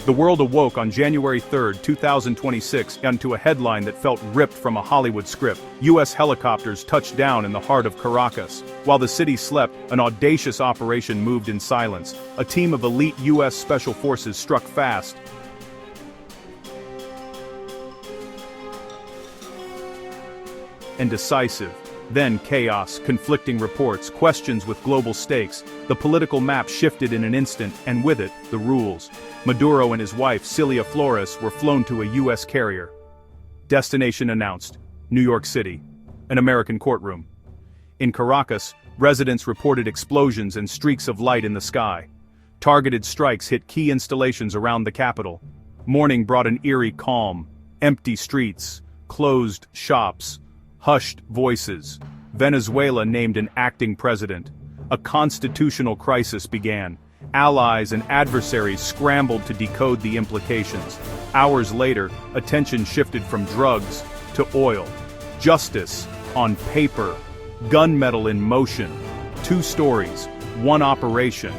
The world awoke on January 3, 2026, to a headline that felt ripped from a Hollywood script. U.S. helicopters touched down in the heart of Caracas. While the city slept, an audacious operation moved in silence. A team of elite U.S. Special Forces struck fast and decisive. Then chaos, conflicting reports, questions with global stakes. The political map shifted in an instant, and with it, the rules. Maduro and his wife, Cilia Flores, were flown to a U.S. carrier. Destination announced: New York City. An American courtroom. In Caracas, residents reported explosions and streaks of light in the sky. Targeted strikes hit key installations around the capital. Morning brought an eerie calm. Empty streets, closed shops, hushed voices. Venezuela named an acting president. A constitutional crisis began. Allies and adversaries scrambled to decode the implications. Hours later, attention shifted from drugs to oil. Justice on paper. Gunmetal in motion. 2 stories, 1 operation.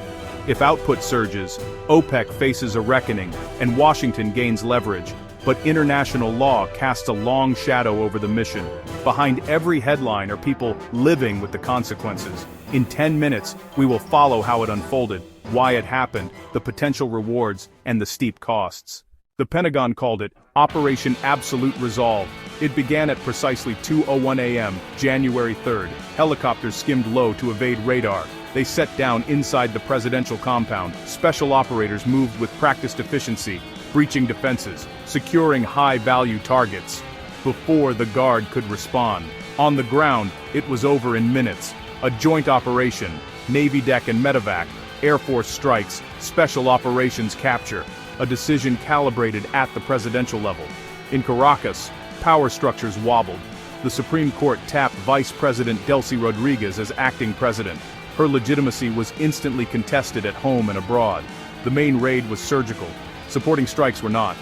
If output surges, OPEC faces a reckoning, and Washington gains leverage. But international law casts a long shadow over the mission. Behind every headline are people living with the consequences. In 10 minutes, we will follow how it unfolded, why it happened, the potential rewards, and the steep costs. The Pentagon called it Operation Absolute Resolve. It began at precisely 2:01 a.m., January 3rd. Helicopters skimmed low to evade radar. They set down inside the presidential compound. Special operators moved with practiced efficiency, breaching defenses, securing high-value targets, before the Guard could respond. On the ground, it was over in minutes. A joint operation, Navy deck and medevac, Air Force strikes, special operations capture, a decision calibrated at the presidential level. In Caracas, power structures wobbled. The Supreme Court tapped Vice President Delcy Rodriguez as acting president. Her legitimacy was instantly contested at home and abroad. The main raid was surgical. Supporting strikes were not.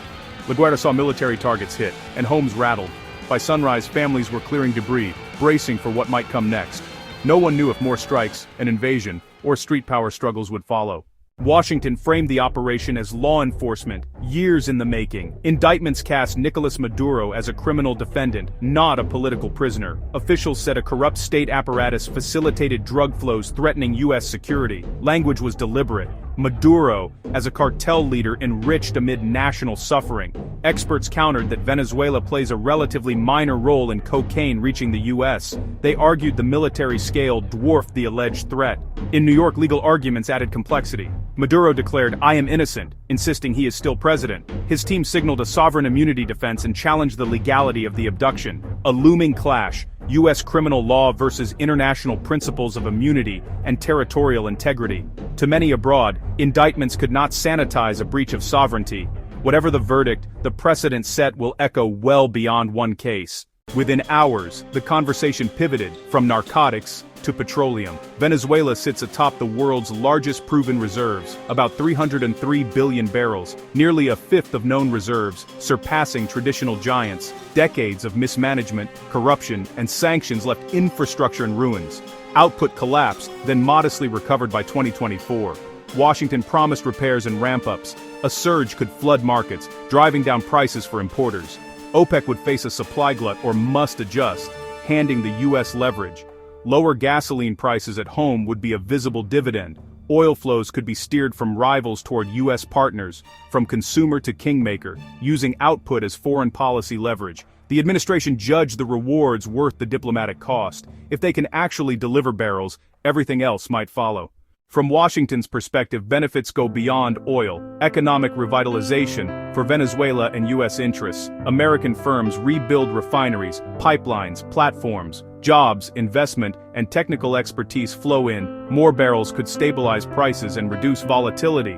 LaGuardia saw military targets hit, and homes rattled. By sunrise, families were clearing debris, bracing for what might come next. No one knew if more strikes, an invasion, or street power struggles would follow. Washington framed the operation as law enforcement, years in the making. Indictments cast Nicolás Maduro as a criminal defendant, not a political prisoner. Officials said a corrupt state apparatus facilitated drug flows threatening U.S. security. Language was deliberate. Maduro, as a cartel leader, enriched amid national suffering. Experts countered that Venezuela plays a relatively minor role in cocaine reaching the U.S. They argued the military scale dwarfed the alleged threat. In New York, legal arguments added complexity. Maduro declared, "I am innocent," insisting he is still president. His team signaled a sovereign immunity defense and challenged the legality of the abduction. A looming clash, U.S. criminal law versus international principles of immunity and territorial integrity. To many abroad, indictments could not sanitize a breach of sovereignty. Whatever the verdict, the precedent set will echo well beyond one case. Within hours, the conversation pivoted from narcotics to petroleum. Venezuela sits atop the world's largest proven reserves, about 303 billion barrels, nearly a fifth of known reserves, surpassing traditional giants. Decades of mismanagement, corruption, and sanctions left infrastructure in ruins. Output collapsed, then modestly recovered by 2024. Washington promised repairs and ramp-ups. A surge could flood markets, driving down prices for importers. OPEC would face a supply glut or must adjust, handing the U.S. leverage. Lower gasoline prices at home would be a visible dividend. Oil flows could be steered from rivals toward U.S. partners, from consumer to kingmaker, using output as foreign policy leverage. The administration judged the rewards worth the diplomatic cost. If they can actually deliver barrels, everything else might follow. From Washington's perspective, benefits go beyond oil. Economic revitalization for Venezuela and U.S. interests. American firms rebuild refineries, pipelines, platforms. Jobs, investment, and technical expertise flow in. More barrels could stabilize prices and reduce volatility.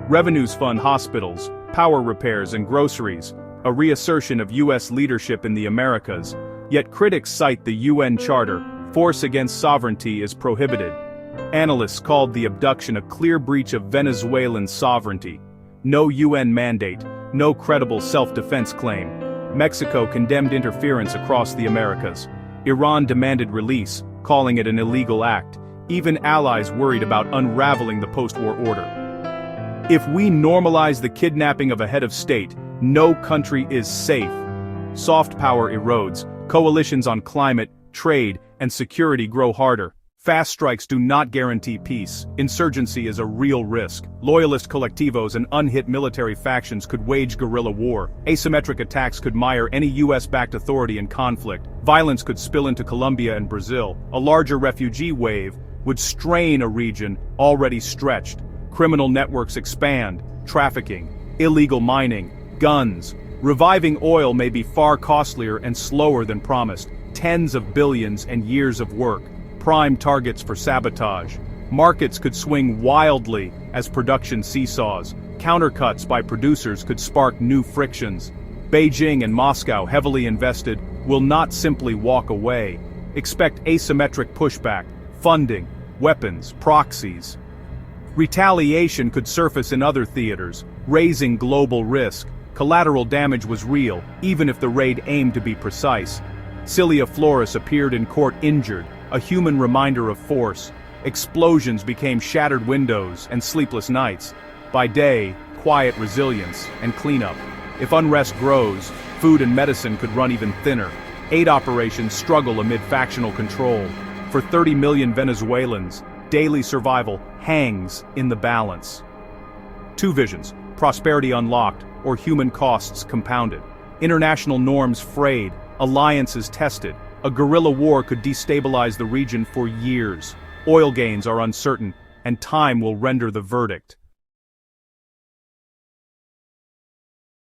Revenues fund hospitals, power repairs, and groceries. A reassertion of U.S. leadership in the Americas. Yet critics cite the UN Charter. Force against sovereignty is prohibited. Analysts called the abduction a clear breach of Venezuelan sovereignty. No UN mandate, no credible self-defense claim. Mexico condemned interference across the Americas. Iran demanded release, calling it an illegal act. Even allies worried about unraveling the post-war order. If we normalize the kidnapping of a head of state, no country is safe. Soft power erodes, coalitions on climate, trade, and security grow harder. Fast strikes do not guarantee peace. Insurgency is a real risk. Loyalist collectivos and unhit military factions could wage guerrilla war. Asymmetric attacks could mire any US-backed authority in conflict. Violence could spill into Colombia and Brazil. A larger refugee wave would strain a region already stretched. Criminal networks expand, trafficking, illegal mining, guns. Reviving oil may be far costlier and slower than promised. Tens of billions and years of work. Prime targets for sabotage. Markets could swing wildly as production seesaws. Countercuts by producers could spark new frictions. Beijing and Moscow, heavily invested, will not simply walk away. Expect asymmetric pushback, funding, weapons, proxies. Retaliation could surface in other theaters, raising global risk. Collateral damage was real, even if the raid aimed to be precise. Cilia Flores appeared in court injured, a human reminder of force. Explosions became shattered windows and sleepless nights. By day, quiet resilience and cleanup. If unrest grows, food and medicine could run even thinner. Aid operations struggle amid factional control. For 30 million Venezuelans, daily survival hangs in the balance. Two visions: prosperity unlocked or human costs compounded. International norms frayed, alliances tested. A guerrilla war could destabilize the region for years. Oil gains are uncertain, and time will render the verdict.